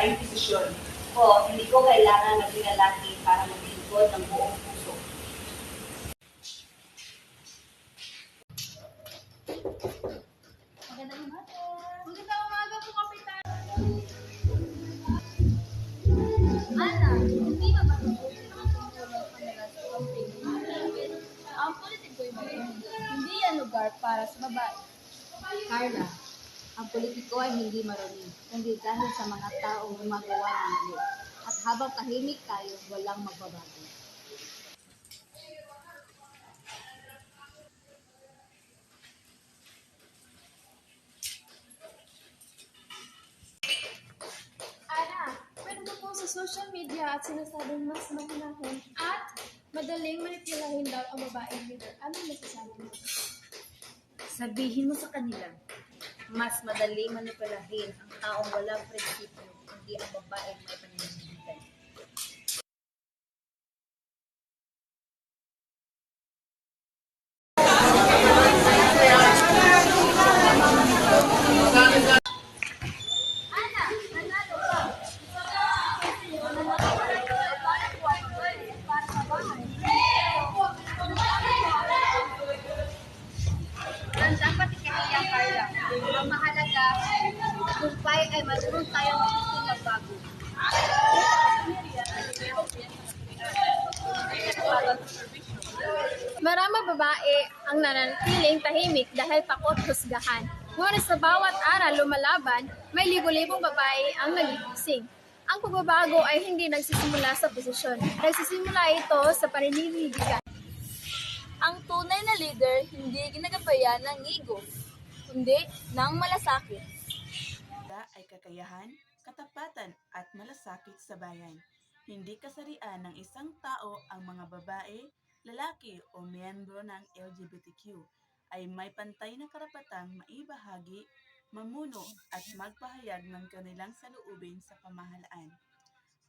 malayong posisyon. O, hindi ko kailangan maging lalaki para maglingkod ng buong puso. Magandang umaga. Magandang umaga po, Kapitan. Ana, hindi ba matutulong ang tumulong kanila sa campaign? Ang politiko'y bayan. Hindi yan lugar para sa babae. Carla, ang politiko ay hindi marunong, kundi dahil sa mga taong gumagawa ng mali. At habang tahimik tayo, walang magbabago. Ana, pwede mo po sa social media at sinasabing mas mahinahon at madaling manipulahin daw ang babaeng leader. Anong masasabi mo? Sabihin mo sa kanila, mas madaling manipulahin ang taong walang prinsipyo, kundi ang babaeng may panindigan. Ana, nanalo ka! Para sa bahay. Ang dapat ikaniya, Carla, ang mahalaga, tagumpay ay marunong tayong magbago. Maraming babae ang nananatiling tahimik dahil takot husgahan. Ngunit sa bawat araw lumalaban, may libo-libong babae ang nagigising. Ang pagbabago ay hindi nagsisimula sa posisyon. Nagsisimula ito sa paninindigan. Ang tunay na leader hindi ginagabayan ng ego, kundi ng malasakit. Ay kakayahan, katapatan at malasakit sa bayan. Hindi kasarian ng isang tao ang mga babae, lalaki o miyembro ng LGBTQ ay may pantay na karapatang maibahagi, mamuno at magpahayag ng kanilang saloobin sa pamahalaan.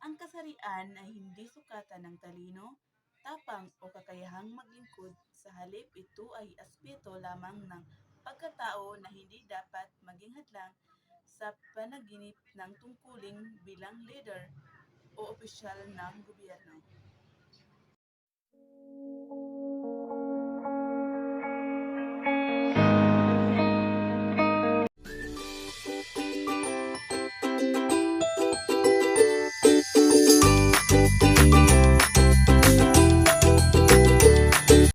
Ang kasarian ay hindi sukatan ng talino, tapang o kakayahang maglingkod, sa halip ito ay aspeto lamang ng pagkatao na hindi dapat maging hadlang sa panaginip ng tungkuling bilang leader o opisyal ng gobyerno.